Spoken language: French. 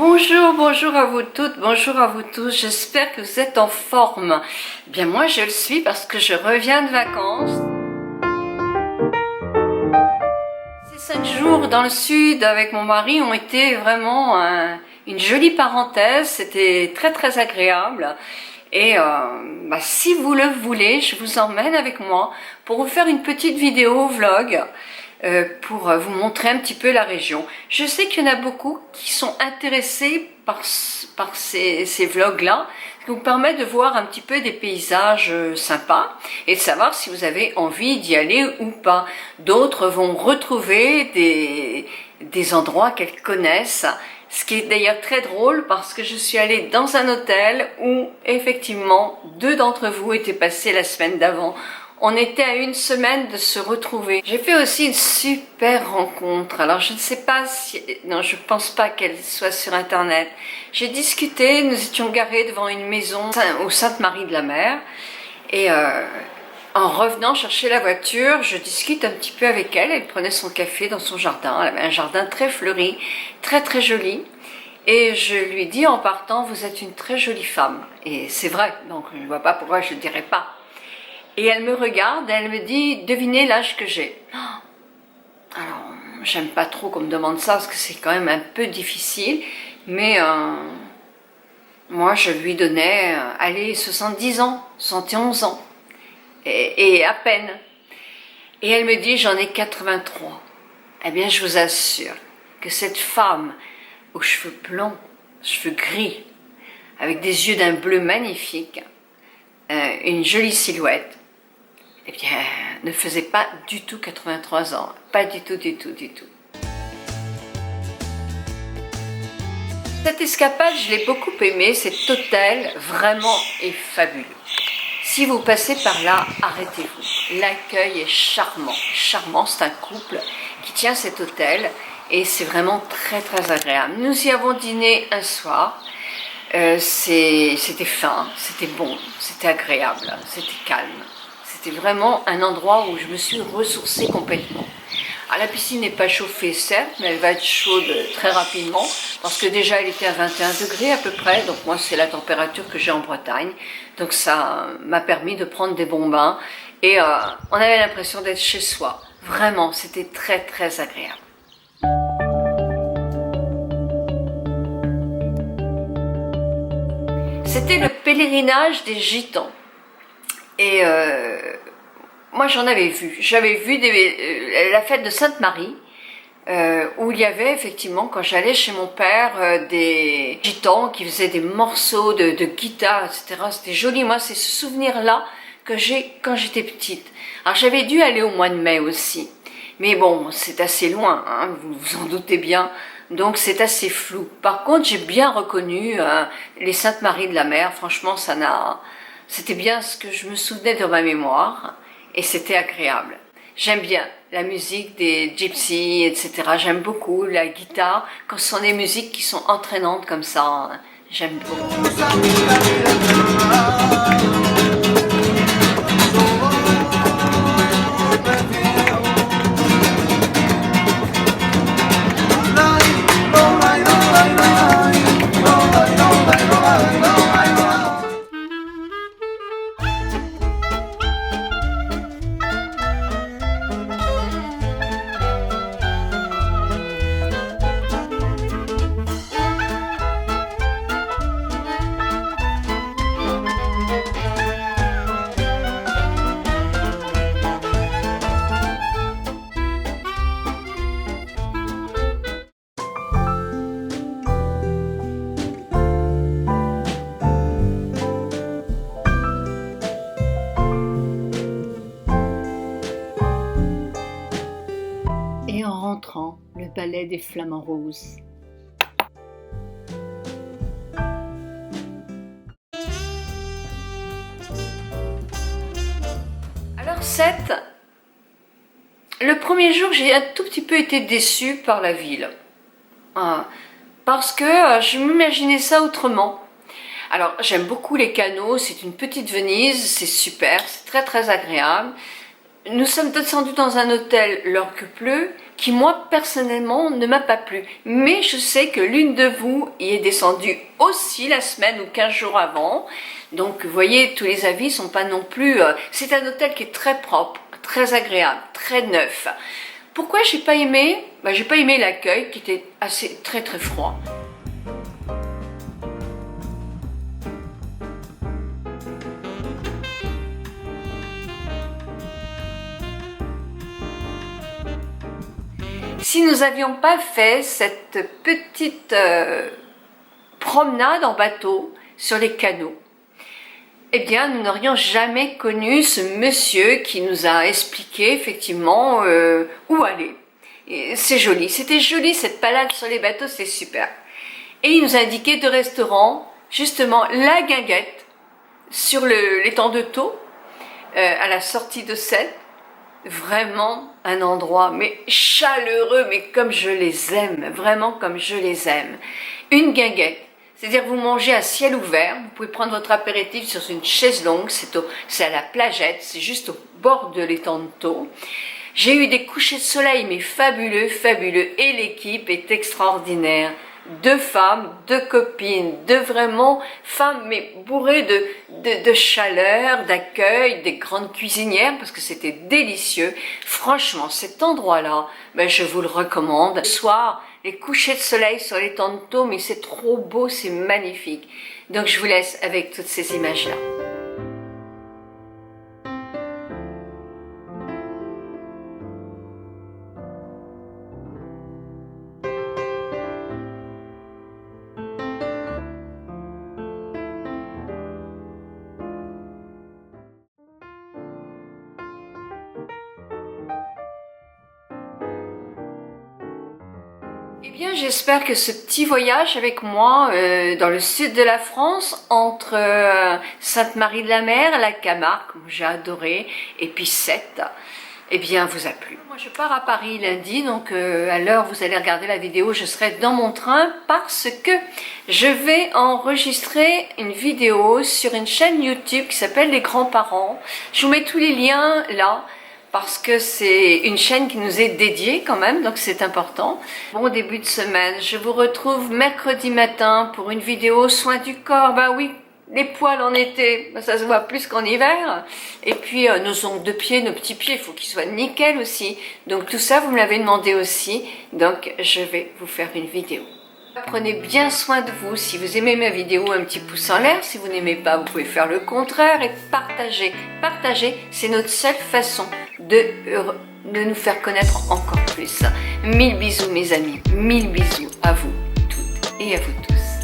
Bonjour, bonjour à vous toutes, bonjour à vous tous, j'espère que vous êtes en forme. Bien moi je le suis parce que je reviens de vacances. Ces 5 jours dans le sud avec mon mari ont été vraiment une jolie parenthèse, c'était très agréable. Et si vous le voulez, je vous emmène avec moi pour vous faire une petite vidéo vlog pour vous montrer un petit peu la région. Je sais qu'il y en a beaucoup qui sont intéressés par ces vlogs-là, qui vous permettent de voir un petit peu des paysages sympas et de savoir si vous avez envie d'y aller ou pas. D'autres vont retrouver des endroits qu'elles connaissent. Ce qui est d'ailleurs très drôle parce que je suis allée dans un hôtel où effectivement 2 d'entre vous étaient passés la semaine d'avant. On était à 1 semaine de se retrouver. J'ai fait aussi une super rencontre. Alors je ne sais pas si... Non, je pense pas qu'elle soit sur internet. J'ai discuté, nous étions garés devant une maison au Sainte-Marie-de-la-Mer. Et en revenant chercher la voiture, je discute un petit peu avec elle. Elle prenait son café dans son jardin. Elle avait un jardin très fleuri, très joli. Et je lui dis en partant, vous êtes une très jolie femme. Et c'est vrai, donc je ne vois pas pourquoi je ne le dirais pas. Et elle me regarde, elle me dit, devinez l'âge que j'ai. Alors, j'aime pas trop qu'on me demande ça, parce que c'est quand même un peu difficile. Mais moi, je lui donnais, allez, 70 ans, 71 ans. Et à peine. Et elle me dit, j'en ai 83. Eh bien, je vous assure que cette femme aux cheveux blonds, cheveux gris, avec des yeux d'un bleu magnifique, une jolie silhouette, eh bien, ne faisait pas du tout 83 ans. Pas du tout. Cette escapade, je l'ai beaucoup aimée. Cet hôtel, vraiment, est fabuleux. Si vous passez par là, arrêtez-vous. L'accueil est charmant. Charmant, c'est un couple qui tient cet hôtel et c'est vraiment très agréable. Nous y avons dîné un soir. C'était fin, c'était bon, c'était agréable, c'était calme. C'était vraiment un endroit où je me suis ressourcée complètement. Alors, la piscine n'est pas chauffée, certes, mais elle va être chaude très rapidement, parce que déjà elle était à 21 degrés à peu près, donc moi c'est la température que j'ai en Bretagne. Donc ça m'a permis de prendre des bons bains, et on avait l'impression d'être chez soi. Vraiment, c'était très agréable. C'était le pèlerinage des Gitans. Et moi j'en avais vu. J'avais vu la fête de Sainte-Marie, où il y avait effectivement, quand j'allais chez mon père, des Gitans qui faisaient des morceaux de guitare, etc. C'était joli. Moi, c'est ce souvenir-là que j'ai quand j'étais petite. Alors j'avais dû aller au mois de mai aussi. Mais bon, c'est assez loin, hein, vous vous en doutez bien. Donc c'est assez flou. Par contre, j'ai bien reconnu les Sainte-Marie-de-la-Mer. Franchement, c'était bien ce que je me souvenais de ma mémoire. Et c'était agréable. J'aime bien la musique des gypsies, etc. J'aime beaucoup la guitare. Quand ce sont des musiques qui sont entraînantes comme ça, j'aime beaucoup. Et en rentrant, le ballet des flamants roses. Alors le premier jour, j'ai un tout petit peu été déçue par la ville. Parce que je m'imaginais ça autrement. Alors, j'aime beaucoup les canaux, c'est une petite Venise, c'est super, c'est très agréable. Nous sommes descendus dans un hôtel l'heure que pleut, qui moi personnellement ne m'a pas plu. Mais je sais que l'une de vous y est descendue aussi la semaine ou 15 jours avant. Donc vous voyez, tous les avis sont pas non plus... c'est un hôtel qui est très propre, très agréable, très neuf. Pourquoi j'ai pas aimé? J'ai pas aimé l'accueil qui était très froid. Si nous n'avions pas fait cette petite promenade en bateau sur les canaux, eh bien, nous n'aurions jamais connu ce monsieur qui nous a expliqué effectivement où aller. C'est joli, c'était joli cette balade sur les bateaux, c'est super. Et il nous a indiqué 2 restaurants, justement la Guinguette, sur l'étang de Thau, à la sortie de Seine. Vraiment un endroit mais chaleureux, mais comme je les aime, vraiment comme je les aime. Une guinguette, c'est-à-dire vous mangez à ciel ouvert, vous pouvez prendre votre apéritif sur une chaise longue, c'est à la plagette, c'est juste au bord de l'étang de Thau. J'ai eu des couchers de soleil mais fabuleux, fabuleux, et l'équipe est extraordinaire. 2 femmes, 2 copines, 2 vraiment femmes mais bourrées de chaleur, d'accueil, des grandes cuisinières parce que c'était délicieux. Franchement, cet endroit-là, je vous le recommande. Le soir, les couchers de soleil sur l'étang de Thau, mais c'est trop beau, c'est magnifique. Donc je vous laisse avec toutes ces images-là. Eh bien, j'espère que ce petit voyage avec moi dans le sud de la France, entre Sainte-Marie-de-la-Mer, la Camargue, que j'ai adoré, et puis Sète, eh bien, vous a plu. Moi, je pars à Paris lundi, donc à l'heure où vous allez regarder la vidéo, je serai dans mon train parce que je vais enregistrer une vidéo sur une chaîne YouTube qui s'appelle Les Grands-Parents. Je vous mets tous les liens là, parce que c'est une chaîne qui nous est dédiée quand même, donc c'est important. Bon début de semaine, je vous retrouve mercredi matin pour une vidéo soin du corps. Oui, les poils en été, ça se voit plus qu'en hiver. Et puis nos ongles de pied, nos petits pieds, il faut qu'ils soient nickel aussi. Donc tout ça, vous me l'avez demandé aussi, donc je vais vous faire une vidéo. Prenez bien soin de vous. Si vous aimez ma vidéo, un petit pouce en l'air. Si vous n'aimez pas, vous pouvez faire le contraire et partager. Partager, c'est notre seule façon de nous faire connaître encore plus. 1000 bisous mes amis, 1000 bisous à vous toutes et à vous tous.